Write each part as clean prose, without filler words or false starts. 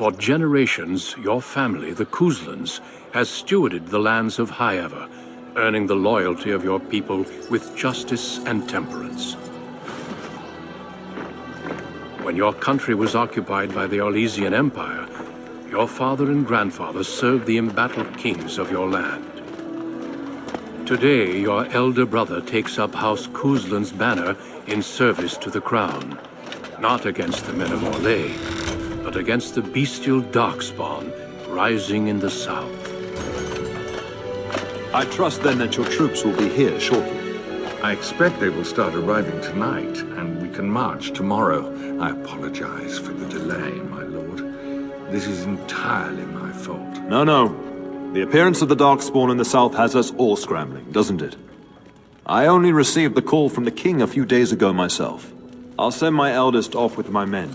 For generations, your family, the Couslands, has stewarded the lands of Highever, earning the loyalty of your people with justice and temperance. When your country was occupied by the Orlesian Empire, your father and grandfather served the embattled kings of your land. Today, your elder brother takes up House Cousland's banner in service to the crown, not against the men of Orlais, but against the bestial darkspawn rising in the south. I trust then that your troops will be here shortly. I expect they will start arriving tonight, and we can march tomorrow. I apologize for the delay, my lord. This is entirely my fault. No. The appearance of the Darkspawn in the south has us all scrambling, doesn't it? I only received the call from the king a few days ago myself. I'll send my eldest off with my men.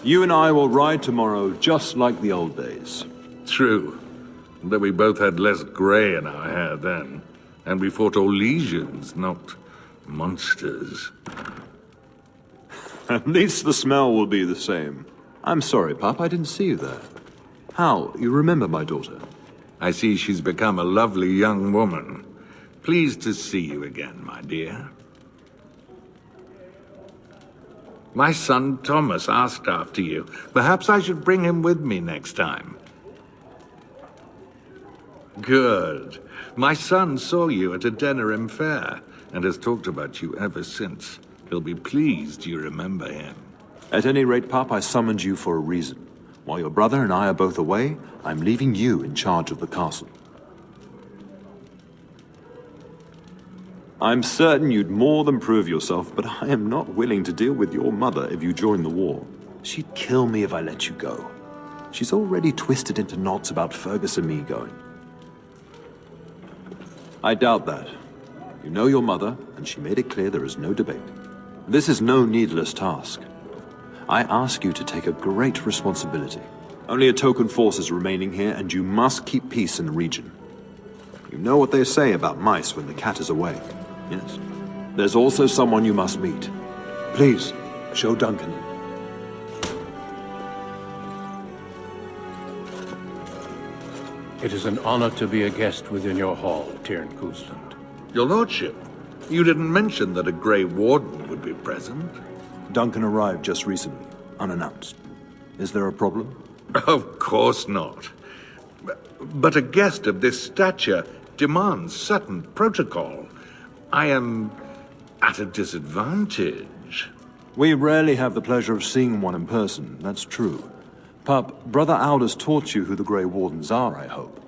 You and I will ride tomorrow just like the old days. True. Though we both had less grey in our hair then. And we fought Orlesians, not monsters. At least the smell will be the same. I'm sorry, Pup, I didn't see you there. How? You remember my daughter? I see she's become a lovely young woman. Pleased to see you again, my dear. My son Thomas asked after you. Perhaps I should bring him with me next time. Good. My son saw you at a Denerim fair, and has talked about you ever since. He'll be pleased you remember him. At any rate, Pup, I summoned you for a reason. While your brother and I are both away, I'm leaving you in charge of the castle. I'm certain you'd more than prove yourself, but I am not willing to deal with your mother if you join the war. She'd kill me if I let you go. She's already twisted into knots about Fergus and me going. I doubt that. You know your mother, and she made it clear there is no debate. This is no needless task. I ask you to take a great responsibility. Only a token force is remaining here, and you must keep peace in the region. You know what they say about mice when the cat is away. Yes. There's also someone you must meet. Please, show Duncan in. It is an honor to be a guest within your hall, Tyrn Cousland. Your lordship, you didn't mention that a Grey Warden would be present. Duncan arrived just recently, unannounced. Is there a problem? Of course not. But a guest of this stature demands certain protocol. I am at a disadvantage. We rarely have the pleasure of seeing one in person, that's true. Pup, Brother Aldous taught you who the Grey Wardens are, I hope.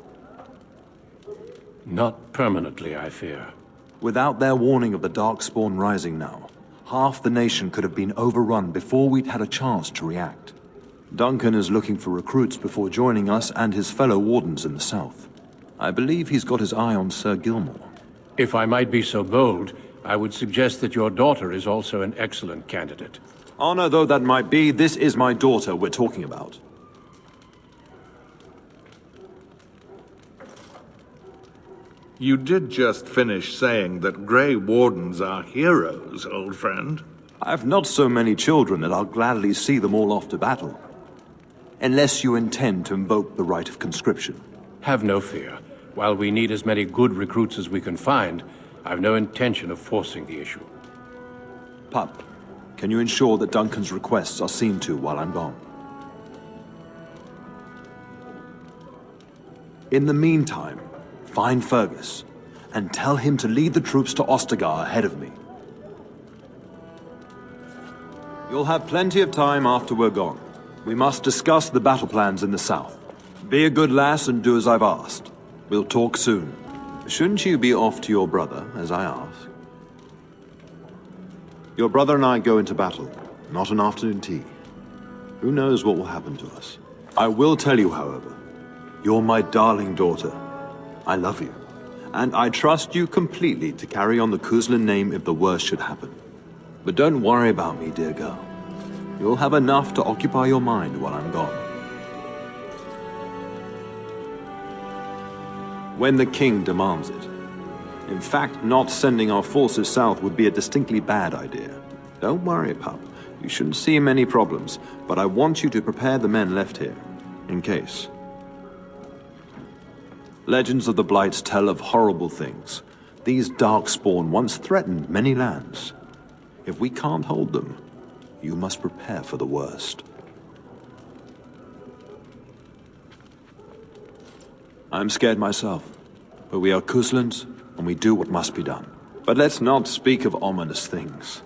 Not permanently, I fear. Without their warning of the Darkspawn rising now, half the nation could have been overrun before we'd had a chance to react. Duncan is looking for recruits before joining us and his fellow Wardens in the south. I believe he's got his eye on Sir Gilmore. If I might be so bold, I would suggest that your daughter is also an excellent candidate. Honor though that might be, this is my daughter we're talking about. You did just finish saying that Grey Wardens are heroes, old friend. I've not so many children that I'll gladly see them all off to battle. Unless you intend to invoke the right of conscription. Have no fear. While we need as many good recruits as we can find, I've no intention of forcing the issue. Pup, can you ensure that Duncan's requests are seen to while I'm gone? In the meantime, find Fergus, and tell him to lead the troops to Ostagar ahead of me. You'll have plenty of time after we're gone. We must discuss the battle plans in the south. Be a good lass and do as I've asked. We'll talk soon. Shouldn't you be off to your brother, as I asked? Your brother and I go into battle, not an afternoon tea. Who knows what will happen to us? I will tell you, however, you're my darling daughter. I love you, and I trust you completely to carry on the Cousland name if the worst should happen. But don't worry about me, dear girl. You'll have enough to occupy your mind while I'm gone. When the king demands it. In fact, not sending our forces south would be a distinctly bad idea. Don't worry, pup. You shouldn't see many problems, but I want you to prepare the men left here. in case. Legends of the Blights tell of horrible things. These Darkspawn once threatened many lands. If we can't hold them, you must prepare for the worst. I'm scared myself, but we are Couslands, and we do what must be done. But let's not speak of ominous things.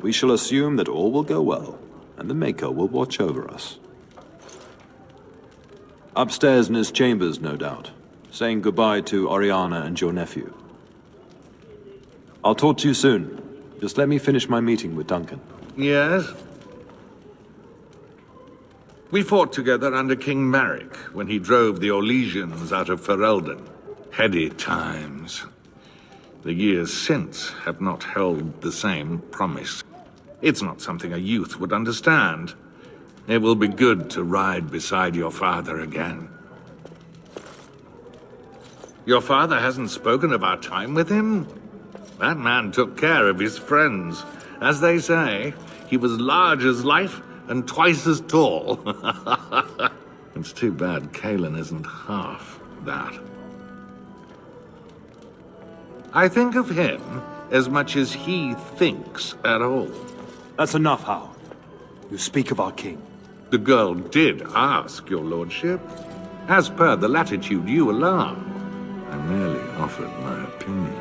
We shall assume that all will go well, and the Maker will watch over us. Upstairs in his chambers, no doubt, saying goodbye to Oriana and your nephew. I'll talk to you soon. Just let me finish my meeting with Duncan. Yes? We fought together under King Maric when he drove the Orlesians out of Ferelden. Heady times. The years since have not held the same promise. It's not something a youth would understand. It will be good to ride beside your father again. Your father hasn't spoken of our time with him? That man took care of his friends. As they say, he was large as life and twice as tall. It's too bad Kalen isn't half that. I think of him as much as he thinks at all. That's enough, Hal. You speak of our king. The girl did ask, your lordship. As per the latitude you allow, I merely offered my opinion.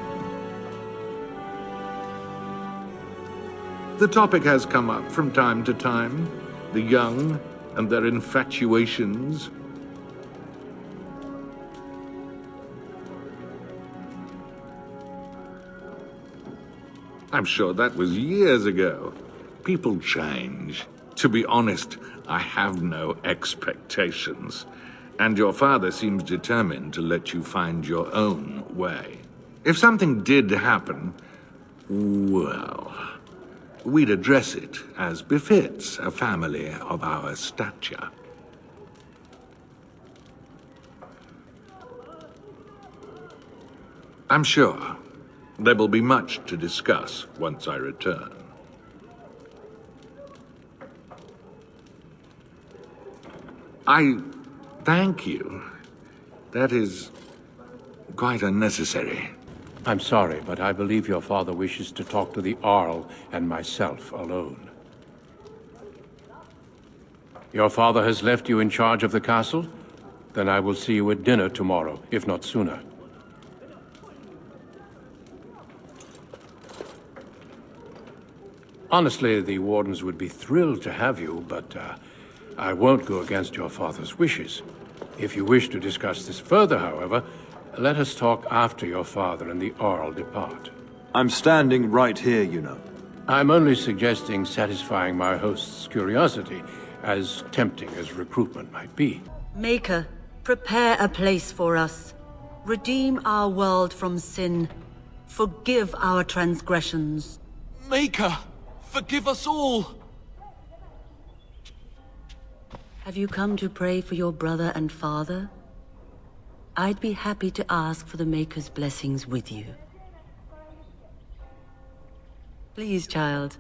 The topic has come up from time to time. The young and their infatuations. I'm sure that was years ago. People change. To be honest, I have no expectations. And your father seems determined to let you find your own way. If something did happen, well, we'd address it as befits a family of our stature. I'm sure there will be much to discuss once I return. I thank you. That is quite unnecessary. I'm sorry, but I believe your father wishes to talk to the Arl and myself alone. Your father has left you in charge of the castle? Then I will see you at dinner tomorrow, if not sooner. Honestly, the Wardens would be thrilled to have you, but I won't go against your father's wishes. If you wish to discuss this further, however, let us talk after your father and the Arl depart. I'm standing right here, you know. I'm only suggesting satisfying my host's curiosity, as tempting as recruitment might be. Maker, prepare a place for us. Redeem our world from sin. Forgive our transgressions. Maker, forgive us all! Have you come to pray for your brother and father? I'd be happy to ask for the Maker's blessings with you. Please, child,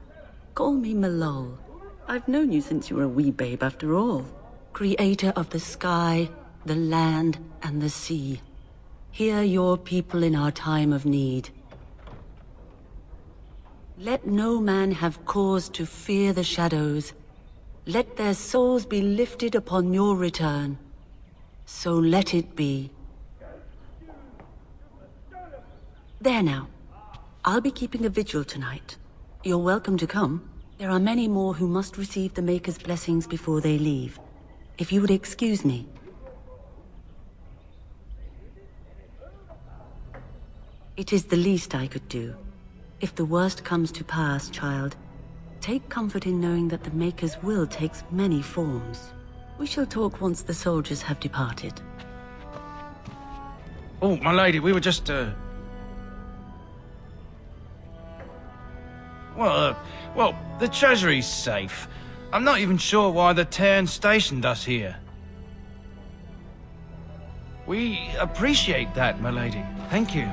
call me Malol. I've known you since you were a wee babe after all. Creator of the sky, the land, and the sea. Hear your people in our time of need. Let no man have cause to fear the shadows. Let their souls be lifted upon your return. So let it be. There now. I'll be keeping a vigil tonight. You're welcome to come. There are many more who must receive the Maker's blessings before they leave. If you would excuse me. It is the least I could do. If the worst comes to pass, child, take comfort in knowing that the Maker's will takes many forms. We shall talk once the soldiers have departed. Oh, my lady, we were just, Well, the treasury's safe. I'm not even sure why the Terran stationed us here. We appreciate that, my lady. Thank you.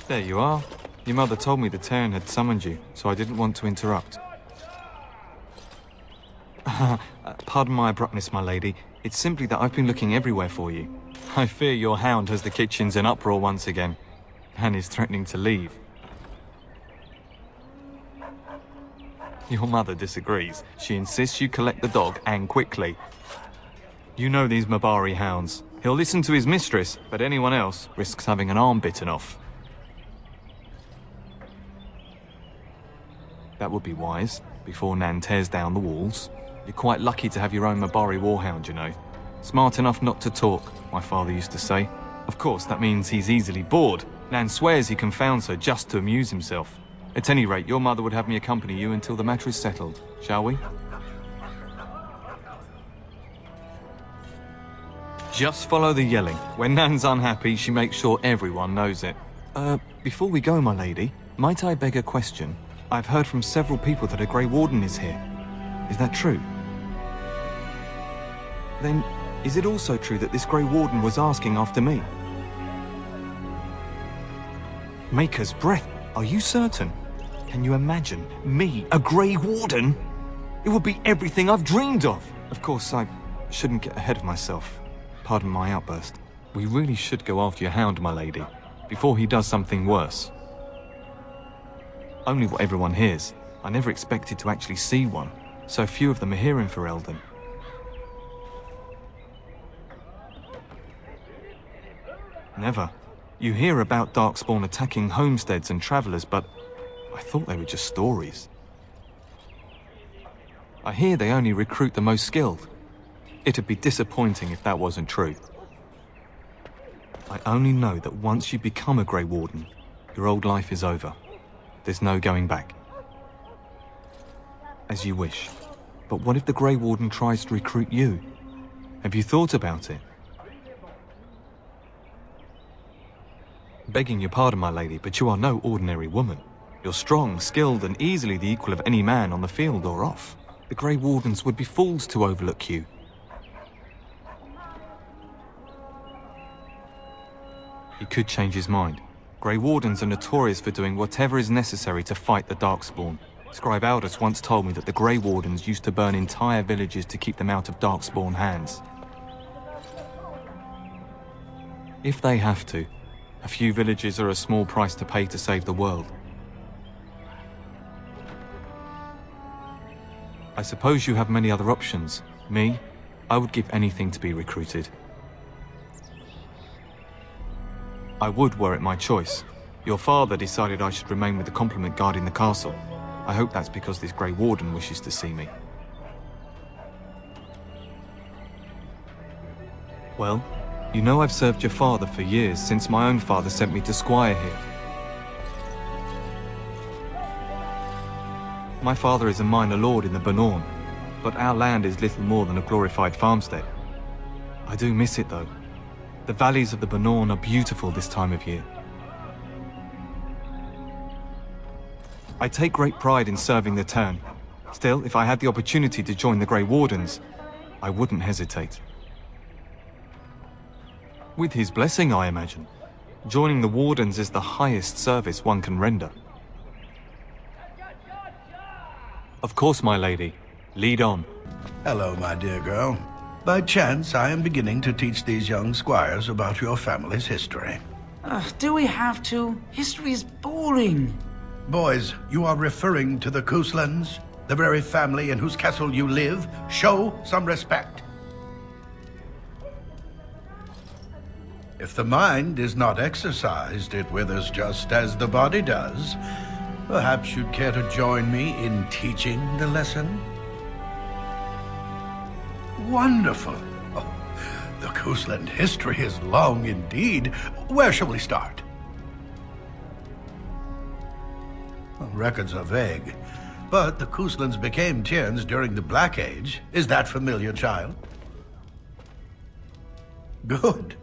There you are. Your mother told me the Terran had summoned you, so I didn't want to interrupt. Pardon my abruptness, my lady. It's simply that I've been looking everywhere for you. I fear your hound has the kitchens in uproar once again, and is threatening to leave. Your mother disagrees. She insists you collect the dog, and quickly. You know these Mabari hounds. He'll listen to his mistress, but anyone else risks having an arm bitten off. That would be wise, before Nan tears down the walls. You're quite lucky to have your own Mabari warhound, you know. Smart enough not to talk, my father used to say. Of course, that means he's easily bored. Nan swears he confounds her just to amuse himself. At any rate, your mother would have me accompany you until the matter is settled, shall we? Just follow the yelling. When Nan's unhappy, she makes sure everyone knows it. Before we go, my lady, might I beg a question? I've heard from several people that a Grey Warden is here. Is that true? Then, is it also true that this Grey Warden was asking after me? Maker's breath, are you certain? Can you imagine me, a Grey Warden? It would be everything I've dreamed of. Of course, I shouldn't get ahead of myself. Pardon my outburst. We really should go after your hound, my lady, before he does something worse. Only what everyone hears. I never expected to actually see one. So few of them are here in Ferelden. Never. You hear about Darkspawn attacking homesteads and travelers, but I thought they were just stories. I hear they only recruit the most skilled. It'd be disappointing if that wasn't true. I only know that once you become a Grey Warden, your old life is over. There's no going back. As you wish. But what if the Grey Warden tries to recruit you? Have you thought about it? Begging your pardon, my lady, but you are no ordinary woman. You're strong, skilled, and easily the equal of any man on the field or off. The Grey Wardens would be fools to overlook you. He could change his mind. Grey Wardens are notorious for doing whatever is necessary to fight the Darkspawn. Scribe Aldous once told me that the Grey Wardens used to burn entire villages to keep them out of Darkspawn hands. If they have to, a few villages are a small price to pay to save the world. I suppose you have many other options. Me, I would give anything to be recruited. I would were it my choice. Your father decided I should remain with the complement guarding the castle. I hope that's because this Grey Warden wishes to see me. Well, you know I've served your father for years, since my own father sent me to squire here. My father is a minor lord in the Bannorn, but our land is little more than a glorified farmstead. I do miss it though. The valleys of the Bannorn are beautiful this time of year. I take great pride in serving the Turn. Still, if I had the opportunity to join the Grey Wardens, I wouldn't hesitate. With his blessing, I imagine. Joining the Wardens is the highest service one can render. Of course, my lady. Lead on. Hello, my dear girl. By chance, I am beginning to teach these young squires about your family's history. Do we have to? History is boring. Boys, you are referring to the Couslands, the very family in whose castle you live. Show some respect. If the mind is not exercised, it withers just as the body does. Perhaps you'd care to join me in teaching the lesson? Wonderful. Oh, the Cousland history is long indeed. Where shall we start? Well, records are vague, but the Couslands became Tierns during the Black Age. Is that familiar, child? Good.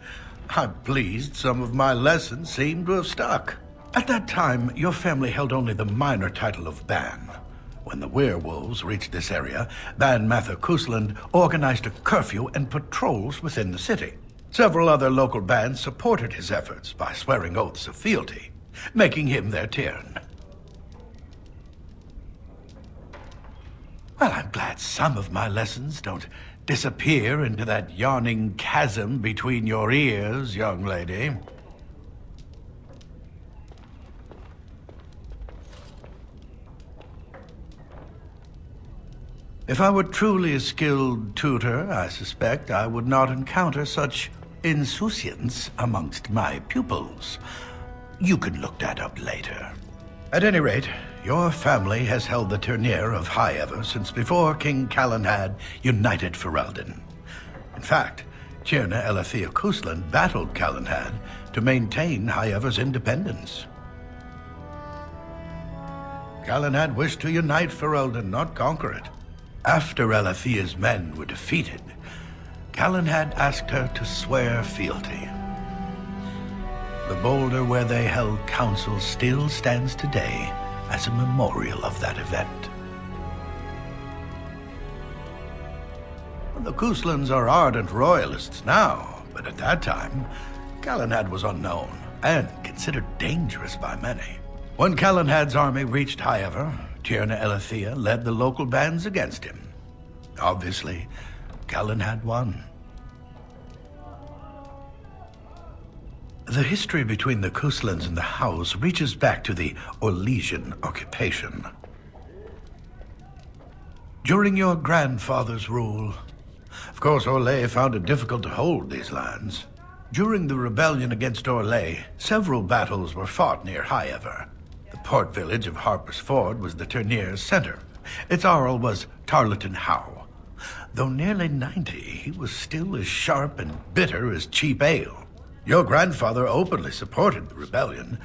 I'm pleased some of my lessons seem to have stuck. At that time, your family held only the minor title of Ban. When the werewolves reached this area, Ban Mather Cousland organized a curfew and patrols within the city. Several other local bands supported his efforts by swearing oaths of fealty, making him their Tiern. Well, I'm glad some of my lessons don't disappear into that yawning chasm between your ears, young lady. If I were truly a skilled tutor, I suspect I would not encounter such insouciance amongst my pupils. You can look that up later. At any rate, your family has held the Tourneur of Highever since before King Callan had united Ferelden. In fact, Tierna Elethea Cousland battled Callan to maintain Highever's independence. Callan wished to unite Ferelden, not conquer it. After Elethea's men were defeated, Callan asked her to swear fealty. The boulder where they held council still stands today as a memorial of that event. The Couslands are ardent royalists now, but at that time, Callan was unknown and considered dangerous by many. When Callan's army reached Highever, Tierna Elethea led the local bands against him. Obviously, Callan won. The history between the Couslands and the House reaches back to the Orlesian occupation. During your grandfather's rule, of course, Orlais found it difficult to hold these lands. During the rebellion against Orlais, several battles were fought near Highever. The port village of Harper's Ford was the Tourneur's center. Its Jarl was Tarleton Howe. Though nearly 90, he was still as sharp and bitter as cheap ale. Your grandfather openly supported the rebellion,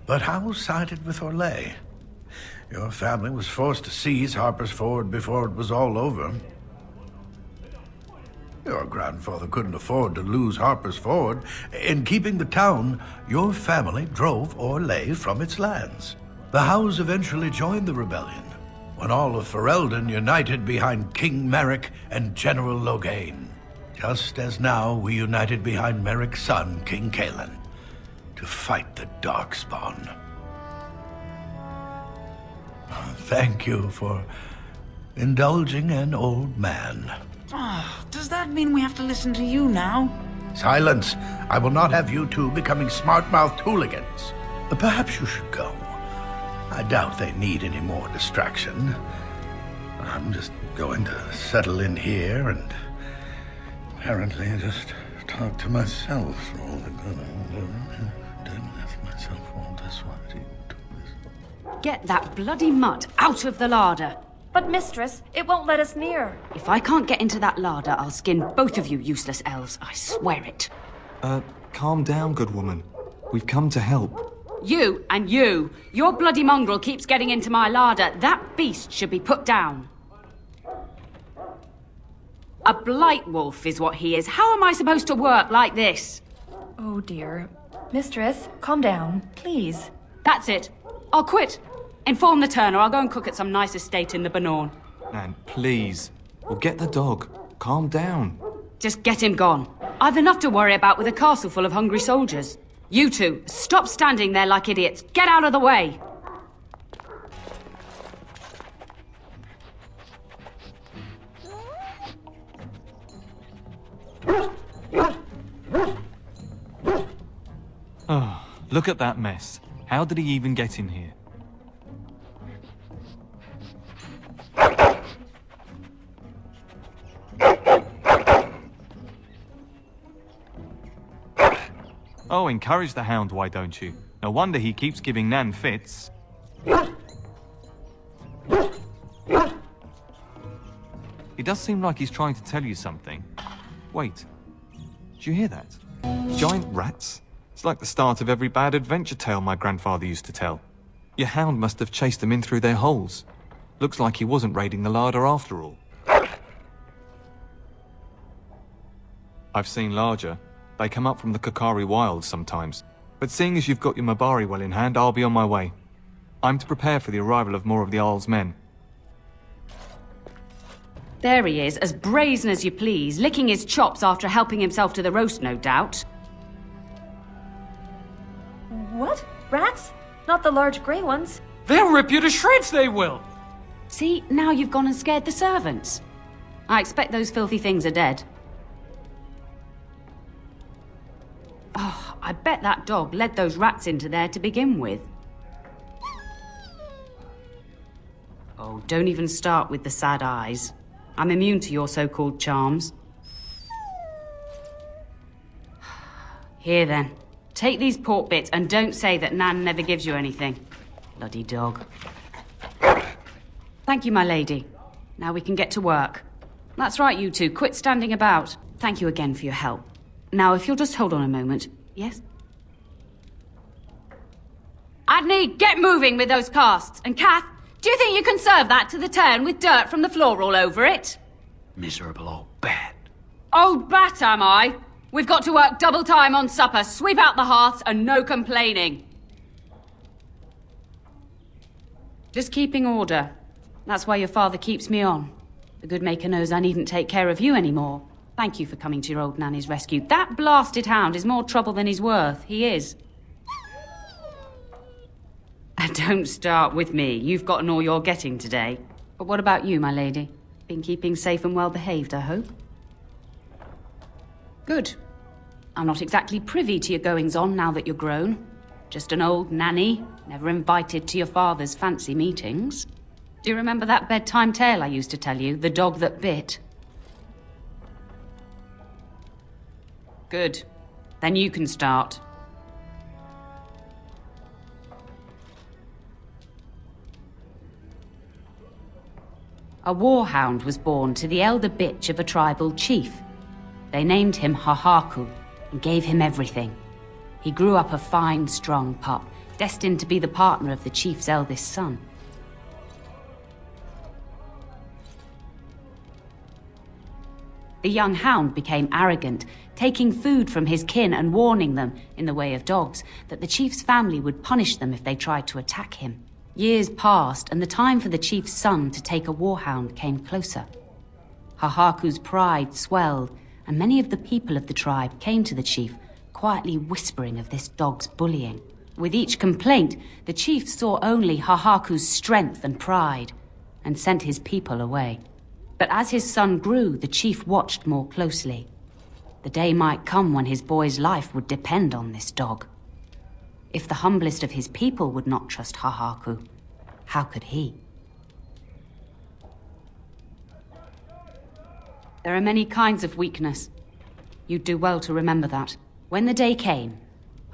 but Howe sided with Orlais. Your family was forced to seize Harper's Ford before it was all over. Your grandfather couldn't afford to lose Harper's Ford. In keeping the town, your family drove Orlais from its lands. The Howes eventually joined the rebellion, when all of Ferelden united behind King Merrick and General Logain. Just as now we united behind Merrick's son, King Callan, to fight the Darkspawn. Thank you for indulging an old man. Does that mean we have to listen to you now? Silence! I will not have you two becoming smart-mouthed hooligans. Perhaps you should go. I doubt they need any more distraction. I'm just going to settle in here and apparently just talk to myself for all the good. Get that bloody mutt out of the larder. But mistress, it won't let us near. If I can't get into that larder, I'll skin both of you useless elves, I swear it. Calm down, good woman. We've come to help. You and you. Your bloody mongrel keeps getting into my larder. That beast should be put down. A blight wolf is what he is. How am I supposed to work like this? Oh dear. Mistress, calm down, please. That's it. I'll quit. Inform the turner. I'll go and cook at some nice estate in the Banorn. Nan, please. We'll get the dog. Calm down. Just get him gone. I've enough to worry about with a castle full of hungry soldiers. You two, stop standing there like idiots. Get out of the way. Oh, look at that mess. How did he even get in here? Oh, encourage the hound, why don't you? No wonder he keeps giving Nan fits. He does seem like he's trying to tell you something. Wait, did you hear that? Giant rats? It's like the start of every bad adventure tale my grandfather used to tell. Your hound must have chased them in through their holes. Looks like he wasn't raiding the larder after all. I've seen larger. They come up from the Kakari wilds sometimes. But seeing as you've got your Mabari well in hand, I'll be on my way. I'm to prepare for the arrival of more of the Jarl's men. There he is, as brazen as you please, licking his chops after helping himself to the roast, no doubt. What? Rats? Not the large grey ones? They'll rip you to shreds, they will! See, now you've gone and scared the servants. I expect those filthy things are dead. Oh, I bet that dog led those rats into there to begin with. Oh, don't even start with the sad eyes. I'm immune to your so-called charms. Here then, take these pork bits and don't say that Nan never gives you anything. Bloody dog. Thank you, my lady. Now we can get to work. That's right, you two. Quit standing about. Thank you again for your help. Now, if you'll just hold on a moment. Yes? Adney, get moving with those casts. And Kath, do you think you can serve that to the turn with dirt from the floor all over it? Miserable old bat. Old bat, am I? We've got to work double time on supper, sweep out the hearths, and no complaining. Just keeping order. That's why your father keeps me on. The good maker knows I needn't take care of you anymore. Thank you for coming to your old nanny's rescue. That blasted hound is more trouble than he's worth. He is. And don't start with me. You've gotten all you're getting today. But what about you, my lady? Been keeping safe and well behaved, I hope? Good. I'm not exactly privy to your goings-on now that you're grown. Just an old nanny, never invited to your father's fancy meetings. Do you remember that bedtime tale I used to tell you, the dog that bit? Good. Then you can start. A warhound was born to the elder bitch of a tribal chief. They named him Hahaku and gave him everything. He grew up a fine, strong pup, destined to be the partner of the chief's eldest son. The young hound became arrogant, taking food from his kin and warning them, in the way of dogs, that the chief's family would punish them if they tried to attack him. Years passed, and the time for the chief's son to take a warhound came closer. Hahaku's pride swelled, and many of the people of the tribe came to the chief, quietly whispering of this dog's bullying. With each complaint, the chief saw only Hahaku's strength and pride, and sent his people away. But as his son grew, the chief watched more closely. The day might come when his boy's life would depend on this dog. If the humblest of his people would not trust Hahaku, how could he? There are many kinds of weakness. You'd do well to remember that. When the day came,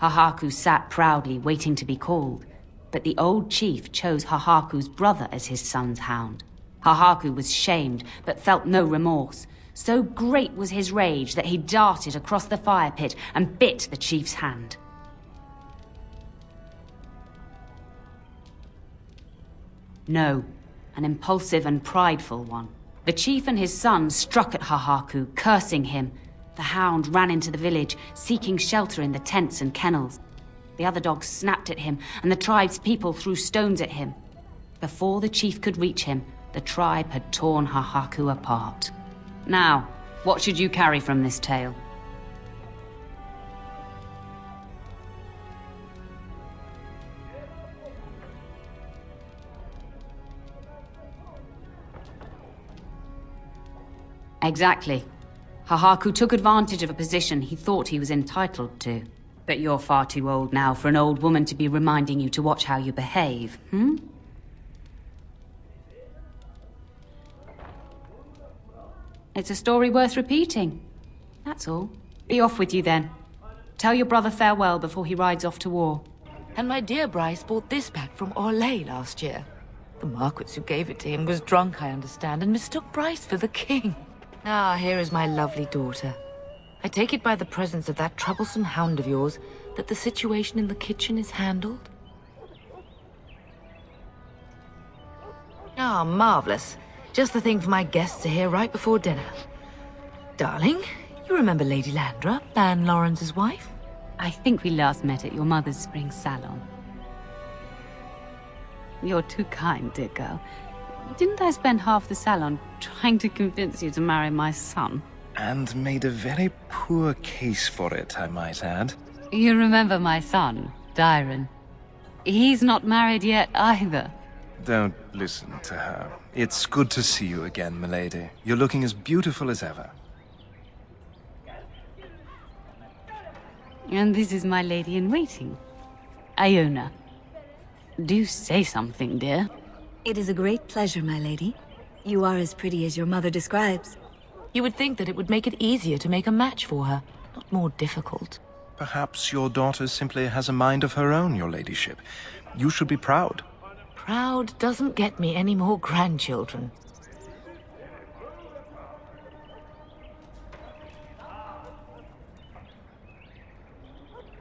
Hahaku sat proudly waiting to be called, but the old chief chose Hahaku's brother as his son's hound. Hahaku was shamed, but felt no remorse. So great was his rage that he darted across the fire pit and bit the chief's hand. No, an impulsive and prideful one. The chief and his son struck at Hahaku, cursing him. The hound ran into the village, seeking shelter in the tents and kennels. The other dogs snapped at him, and the tribe's people threw stones at him. Before the chief could reach him, the tribe had torn Hahaku apart. Now, what should you carry from this tale? Exactly. Hahaku took advantage of a position he thought he was entitled to. But you're far too old now for an old woman to be reminding you to watch how you behave, It's a story worth repeating. That's all. Be off with you then. Tell your brother farewell before he rides off to war. And my dear Bryce bought this back from Orlais last year. The Marquis who gave it to him was drunk, I understand, and mistook Bryce for the king. Ah, here is my lovely daughter. I take it by the presence of that troublesome hound of yours that the situation in the kitchen is handled? Ah, marvelous. Just the thing for my guests to hear right before dinner. Darling, you remember Lady Landra, Ban Lawrence's wife? I think we last met at your mother's spring salon. You're too kind, dear girl. Didn't I spend half the salon trying to convince you to marry my son? And made a very poor case for it, I might add. You remember my son, Dyron. He's not married yet either. Don't listen to her. It's good to see you again, milady. You're looking as beautiful as ever. And this is my lady-in-waiting, Iona. Do say something, dear. It is a great pleasure, my lady. You are as pretty as your mother describes. You would think that it would make it easier to make a match for her, not more difficult. Perhaps your daughter simply has a mind of her own, your ladyship. You should be proud. Proud doesn't get me any more grandchildren.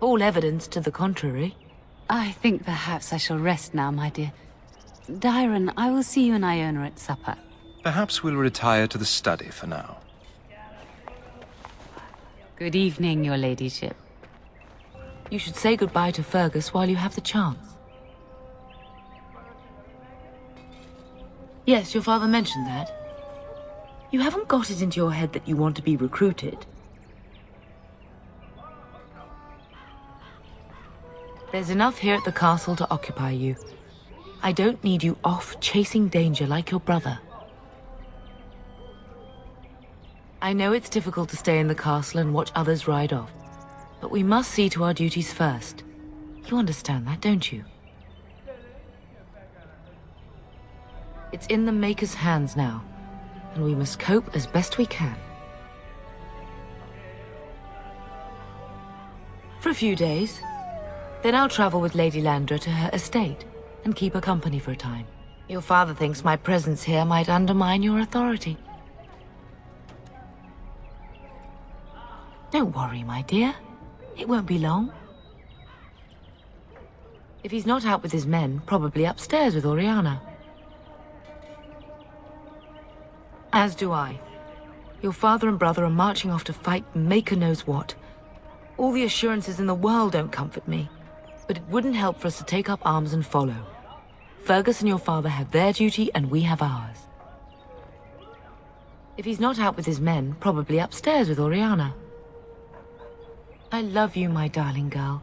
All evidence to the contrary. I think perhaps I shall rest now, my dear. Dyron, I will see you and Iona at supper. Perhaps we'll retire to the study for now. Good evening, your ladyship. You should say goodbye to Fergus while you have the chance. Yes, your father mentioned that. You haven't got it into your head that you want to be recruited. There's enough here at the castle to occupy you. I don't need you off chasing danger like your brother. I know it's difficult to stay in the castle and watch others ride off, but we must see to our duties first. You understand that, don't you? It's in the Maker's hands now, and we must cope as best we can. For a few days. Then I'll travel with Lady Landra to her estate and keep her company for a time. Your father thinks my presence here might undermine your authority. Don't worry, my dear. It won't be long. If he's not out with his men, probably upstairs with Oriana. As do I. Your father and brother are marching off to fight Maker knows what. All the assurances in the world don't comfort me. But it wouldn't help for us to take up arms and follow. Fergus and your father have their duty, and we have ours. If he's not out with his men, probably upstairs with Oriana. I love you, my darling girl.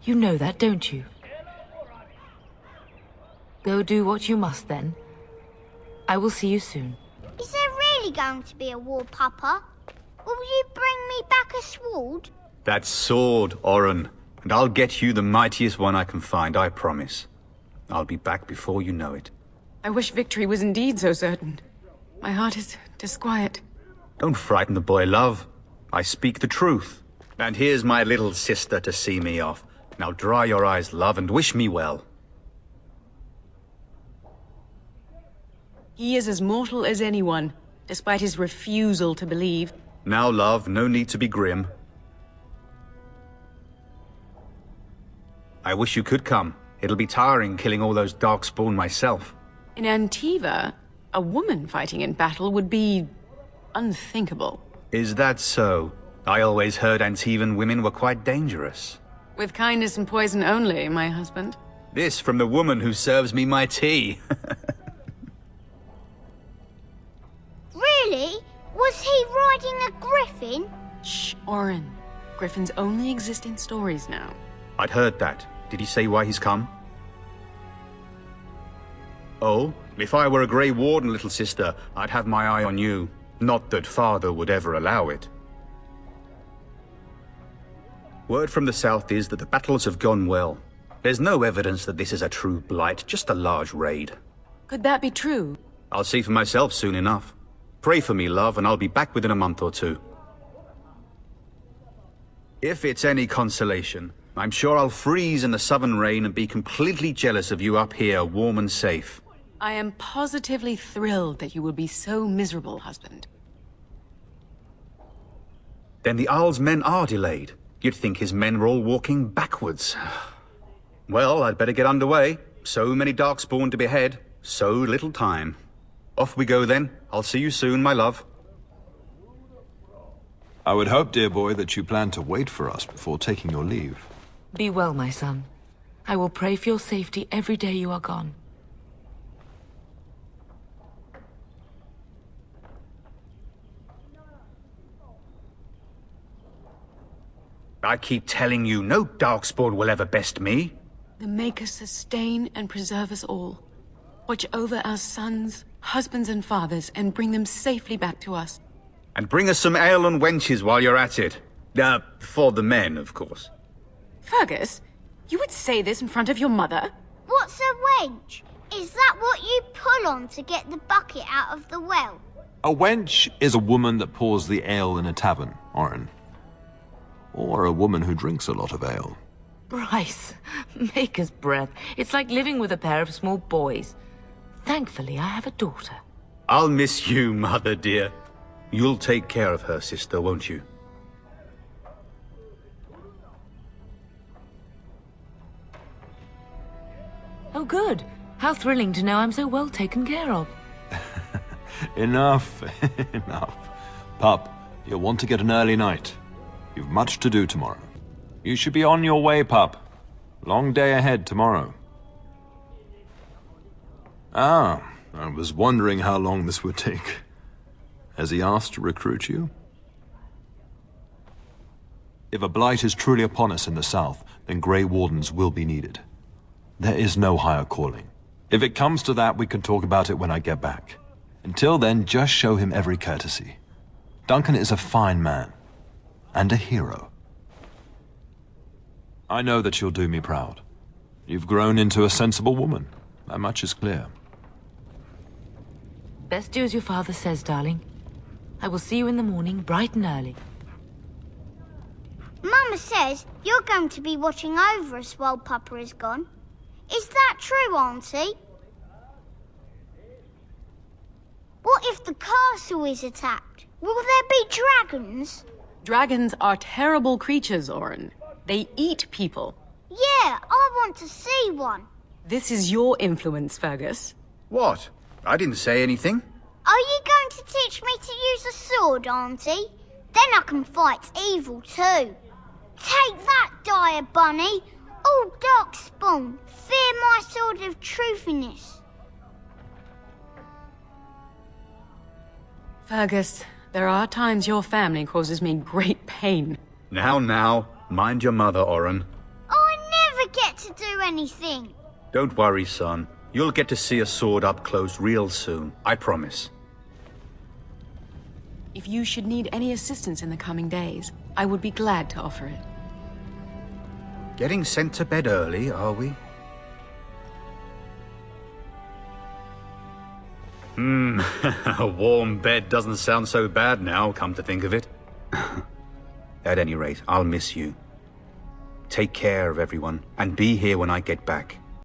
You know that, don't you? Go do what you must, then. I will see you soon. Is there really going to be a war, Papa? Will you bring me back a sword? That sword, Oren. And I'll get you the mightiest one I can find, I promise. I'll be back before you know it. I wish victory was indeed so certain. My heart is disquiet. Don't frighten the boy, love. I speak the truth. And here's my little sister to see me off. Now dry your eyes, love, and wish me well. He is as mortal as anyone, despite his refusal to believe. Now, love, no need to be grim. I wish you could come. It'll be tiring killing all those darkspawn myself. In Antiva, a woman fighting in battle would be unthinkable. Is that so? I always heard Antivan women were quite dangerous. With kindness and poison only, my husband. This from the woman who serves me my tea. Really? Was he riding a griffin? Shh, Oren. Griffins only exist in stories now. I'd heard that. Did he say why he's come? Oh, if I were a Grey Warden, little sister, I'd have my eye on you. Not that father would ever allow it. Word from the south is that the battles have gone well. There's no evidence that this is a true blight, just a large raid. Could that be true? I'll see for myself soon enough. Pray for me, love, and I'll be back within a month or two. If it's any consolation, I'm sure I'll freeze in the southern rain and be completely jealous of you up here, warm and safe. I am positively thrilled that you will be so miserable, husband. Then the Arl's men are delayed. You'd think his men were all walking backwards. Well, I'd better get underway. So many darkspawn to behead, so little time. Off we go then. I'll see you soon, my love. I would hope, dear boy, that you plan to wait for us before taking your leave. Be well, my son. I will pray for your safety every day you are gone. I keep telling you, no darkspawn will ever best me. The Maker sustain and preserve us all. Watch over our sons, husbands and fathers, and bring them safely back to us. And bring us some ale and wenches while you're at it. For the men, of course. Fergus, you would say this in front of your mother? What's a wench? Is that what you pull on to get the bucket out of the well? A wench is a woman that pours the ale in a tavern, Oren. Or a woman who drinks a lot of ale. Bryce, maker's breath. It's like living with a pair of small boys. Thankfully, I have a daughter. I'll miss you, mother dear. You'll take care of her, sister, won't you? Oh, good. How thrilling to know I'm so well taken care of. Enough, enough. Pup, you'll want to get an early night. You've much to do tomorrow. You should be on your way, pup. Long day ahead tomorrow. Ah, I was wondering how long this would take. Has he asked to recruit you? If a blight is truly upon us in the south, then Grey Wardens will be needed. There is no higher calling. If it comes to that, we can talk about it when I get back. Until then, just show him every courtesy. Duncan is a fine man. And a hero. I know that you'll do me proud. You've grown into a sensible woman. That much is clear. Best do as your father says, darling. I will see you in the morning, bright and early. Mama says you're going to be watching over us while Papa is gone. Is that true, Auntie? What if the castle is attacked? Will there be dragons? Dragons are terrible creatures, Oren. They eat people. Yeah, I want to see one. This is your influence, Fergus. What? I didn't say anything. Are you going to teach me to use a sword, Auntie? Then I can fight evil too. Take that, dire bunny. Oh, Darkspawn, fear my sword of truthiness. Fergus, there are times your family causes me great pain. Now, mind your mother, Oren. I never get to do anything. Don't worry, son. You'll get to see a sword up close real soon, I promise. If you should need any assistance in the coming days, I would be glad to offer it. Getting sent to bed early, are we? A warm bed doesn't sound so bad now, come to think of it. At any rate, I'll miss you. Take care of everyone, and be here when I get back.